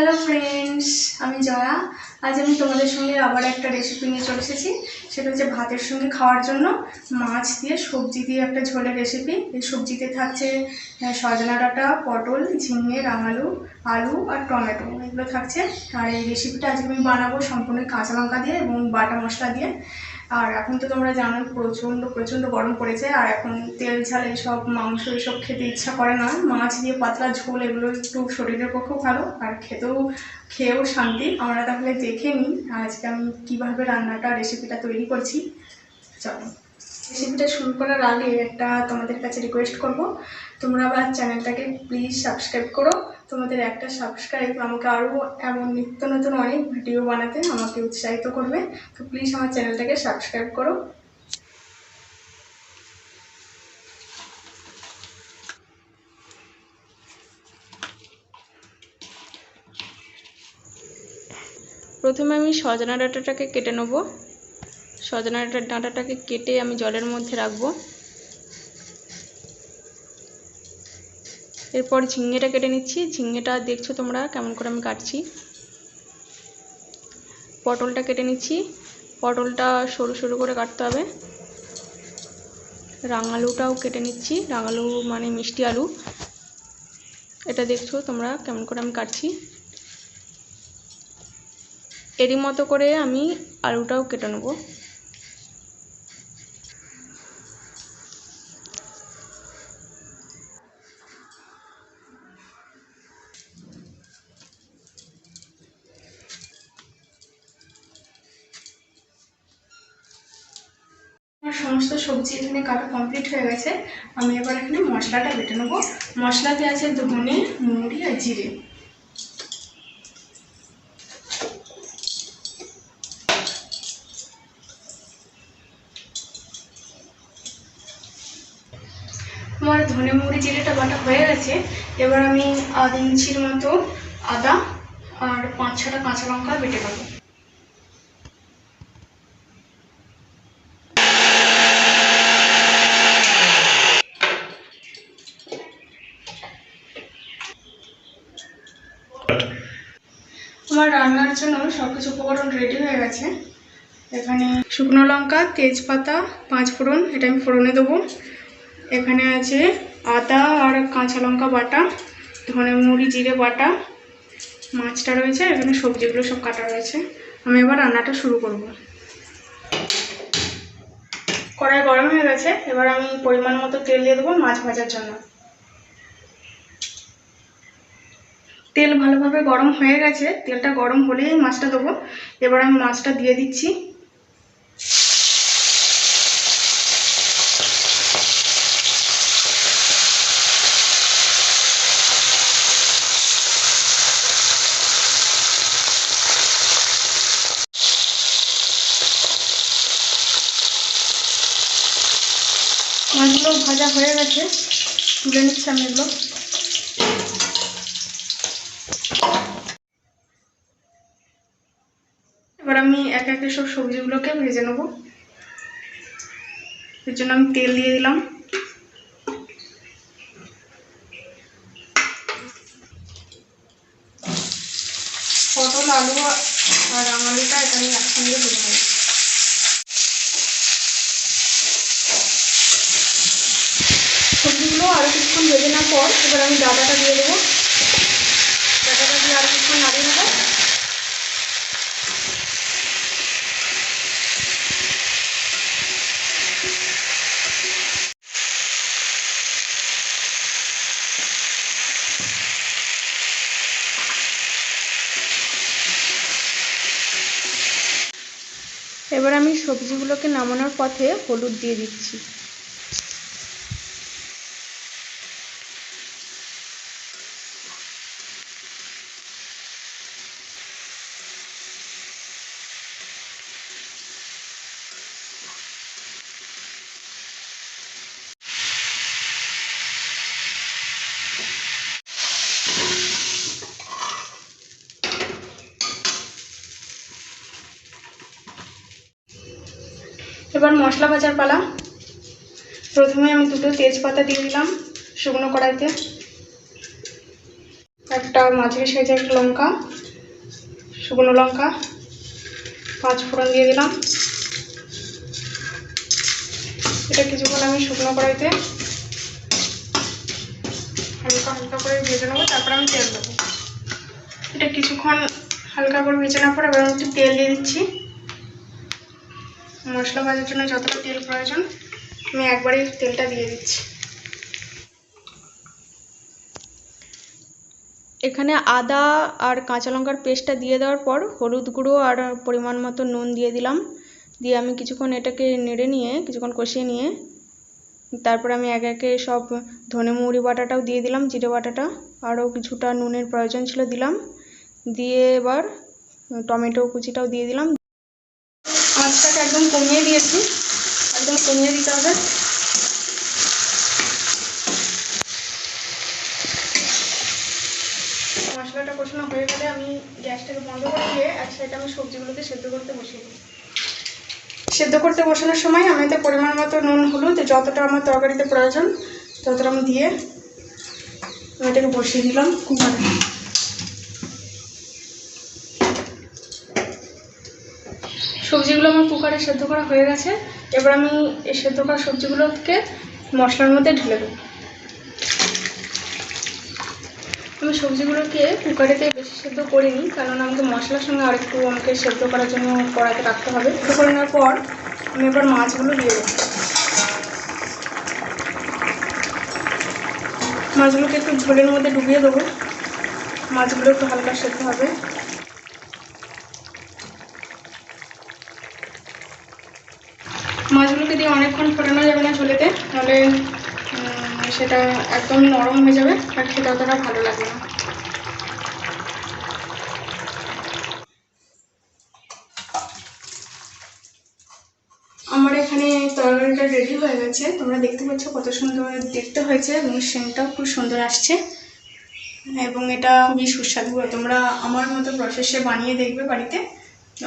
Hello friends, আমি জয়া। আজ আমি তোমাদের সঙ্গে আবার একটা রেসিপি নিয়ে চলে এসেছি। সেটা হচ্ছে ভাতের সঙ্গে খাওয়ার জন্য মাছ দিয়ে সবজি দিয়ে একটা ঝোলের রেসিপি। এই সবজিতে থাকছে সজনা ডাঁটা, পটল, ঝিঙে, রাঙালু, আলু আর টমেটো, এগুলো থাকছে। আর এই রেসিপিটা আজকে আমি বানাবো সম্পূর্ণ কাঁচা লঙ্কা দিয়ে এবং বাটা মশলা দিয়ে। আর এখন তো তোমরা জানো প্রচণ্ড গরম পড়েছে, আর এখন তেল ঝাল এইসব মাংস এইসব খেতে ইচ্ছা করে না। মাছ দিয়ে পাতলা ঝোল এগুলো একটু শরীরের পক্ষেও ভালো, আর খেয়েও শান্তি। আমরা তাহলে দেখে নিই আজকে আমি কীভাবে রেসিপিটা তৈরি করছি। চলো, রেসিপিটা শুরু করার আগে একটা তোমাদের কাছে রিকোয়েস্ট করব, তোমরা আবার চ্যানেলটাকে প্লিজ সাবস্ক্রাইব করো। তোমাদের একটা সাবস্ক্রাইব আমাকে আরও এমন নিত্য নতুন অনেক ভিডিও বানাতে আমাকে উৎসাহিত করবে। তো প্লিজ আমার চ্যানেলটাকে সাবস্ক্রাইব করো। প্রথমে আমি সজনা ডাঁটাটাকে কেটে নেব। সজনা ডাঁটাটাকে কেটে আমি জলের মধ্যে রাখবো। এরপর ঝিঙেটা কেটে নিচ্ছি। ঝিঙেটা দেখছো তোমরা কেমন করে আমি কাটছি। পটলটা কেটে নিচ্ছি। পটলটা সরু সরু করে কাটতে হবে। রাঙালুটাও কেটে নিচ্ছি। রাঙালু মানে মিষ্টি আলু, এটা দেখছো তোমরা কেমন করে আমি কাটছি। এরই মতো করে আমি আলুটাও কেটে নেব। সমস্ত সবজি এখানে কাটা কমপ্লিট হয়ে গেছে। আমি এবার এখানে মশলাটা বেটে নেব। মশলাতে আছে ধনে, মৌরি আর জিরে। আমার ধনে মৌরি জিরেটা বাটা হয়ে গেছে। এবার আমি আধ ইঞ্চির মতো আদা আর 5-6টা কাঁচা লঙ্কা বেটে নেব। আমার রান্নার জন্য সবকিছু উপকরণ রেডি হয়ে গেছে। এখানে শুকনো লঙ্কা, তেজপাতা, 5 ফোড়ন, এটা আমি ফোড়নে দেবো। এখানে আছে আদা আর কাঁচা লঙ্কা বাটা, ধনে মৌরি জিরে বাটা, মাছটা রয়েছে, এখানে সবজিগুলো সব কাটা রয়েছে। আমি এবার রান্নাটা শুরু করব। কড়াই গরম হয়ে গেছে। এবার আমি পরিমাণ মতো তেল দিয়ে দেবো মাছ ভাজার জন্য। তেল ভালোভাবে গরম হয়ে গেছে। তেলটা গরম হলেই মাছটা দেবো। এবার আমি মাছটা দিয়ে দিচ্ছি। মাছগুলো ভাজা হয়ে গেছে, তুলে নিচ্ছি আমি এগুলো। এবার আমি একে একে সব সবজিগুলোকে ভেজে নেব। এর জন্য আমি তেল দিয়ে দিলাম। পটল, আলু আর রাঙালুটা এটা আমি একসঙ্গে ভেজে নেব। সবজিগুলো আরও কিছুক্ষণ ভেজে নেওয়ার পর এবার আমি ডাঁটাটা দিয়ে দেবো। ডাঁটাটা দিয়ে আরও কিছুক্ষণ নাড়িয়ে নেবো। এবার আমি সবজিগুলোকে নামানোর পথে হলুদ দিয়ে দিচ্ছি। এবার মশলা ভাজার পালা। প্রথমে আমি 2টো তেজপাতা দিয়ে দিলাম শুকনো কড়াইতে। একটা মাঝারি সাইজের লঙ্কা, শুকনো লঙ্কা, 5 ফোড়ন দিয়ে দিলাম। এটা কিছুক্ষণ আমি শুকনো কড়াইতে হালকা হালকা করে ভেজে নেবো, তারপর আমি তেল দেবো। এটা কিছুক্ষণ হালকা করে ভেজে নেওয়ার পর এবার আমি একটু তেল দিয়ে দিচ্ছি। মশলা ভাজার জন্য যতটা তেল প্রয়োজন আমি একবারেই তেলটা দিয়ে দিচ্ছি। এখানে আদা আর কাঁচা লঙ্কার পেস্টটা দিয়ে দেওয়ার পর হলুদ গুঁড়ো আর পরিমাণ মতো নুন দিয়ে দিলাম। দিয়ে আমি কিছুক্ষণ এটাকে নেড়ে নিয়ে কিছুক্ষণ কষিয়ে নিয়ে তারপর আমি একে একে সব ধনে মৌরি বাটাটাও দিয়ে দিলাম, জিরে বাটাটা, আরও কিছুটা নুনের প্রয়োজন ছিল দিলাম। দিয়ে এবার টমেটো কুচিটাও দিয়ে দিলাম। আঁচটাকে একদম কমিয়ে দিয়েছি, একদম কমিয়ে দিতে হবে। মশলাটা কষানো হয়ে গেলে আমি গ্যাসটাকে বন্ধ করে দিয়ে এক সাইডে আমি সবজিগুলোকে সেদ্ধ করতে বসিয়ে দিই। সেদ্ধ করতে বসানোর সময় আমি এতে পরিমাণ মতো নুন হলুদ যতটা আমার তরকারিতে প্রয়োজন ততটা আমি দিয়ে এটাকে বসিয়ে দিলাম কুকারে। সবজিগুলো আমার কুকারে সেদ্ধ করা হয়ে গেছে। এবার আমি এই সেদ্ধ করা সবজিগুলোকে মশলার মধ্যে ঢেলে দেবো। আমি সবজিগুলোকে কুকারেতে বেশি সেদ্ধ করিনি, কারণ আমাকে মশলার সঙ্গে আরেকটু আমাকে সেদ্ধ করার জন্য কড়াইতে রাখতে হবে। সেদ্ধ করে নেওয়ার পর আমি এবার মাছগুলো দিয়ে দেবো। মাছগুলোকে একটু ঝোলের মধ্যে ডুবিয়ে দেবো। মাছগুলো একটু হালকা সেদ্ধ হবে। মাছগুলোকে দিয়ে অনেকক্ষণ ফোটানো যাবে না ঝোলেতে, তাহলে সেটা একদম নরম হয়ে যাবে আর খেতে অতটা ভালো লাগবে না। আমার এখানে তরকারিটা রেডি হয়ে গেছে। তোমরা দেখতে পাচ্ছ কত সুন্দর দেখতে হয়েছে এবং সেন্টটাও খুব সুন্দর আসছে এবং এটা খুবই সুস্বাদু। তোমরা আমার মতো প্রসেসে বানিয়ে দেখবে বাড়িতে,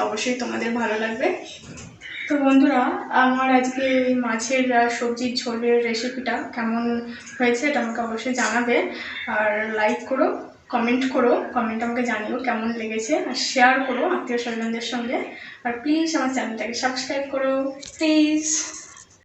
অবশ্যই তোমাদের ভালো লাগবে। তো বন্ধুরা, আমার আজকে এই মাছের সবজির ঝোলের রেসিপিটা কেমন হয়েছে এটা আমাকে অবশ্যই জানাবে। আর লাইক করো, কমেন্ট করো, কমেন্ট আমাকে জানিও কেমন লেগেছে, আর শেয়ার করো আত্মীয় স্বজনদের সঙ্গে। আর প্লিজ আমার চ্যানেলটাকে সাবস্ক্রাইব করো প্লিজ।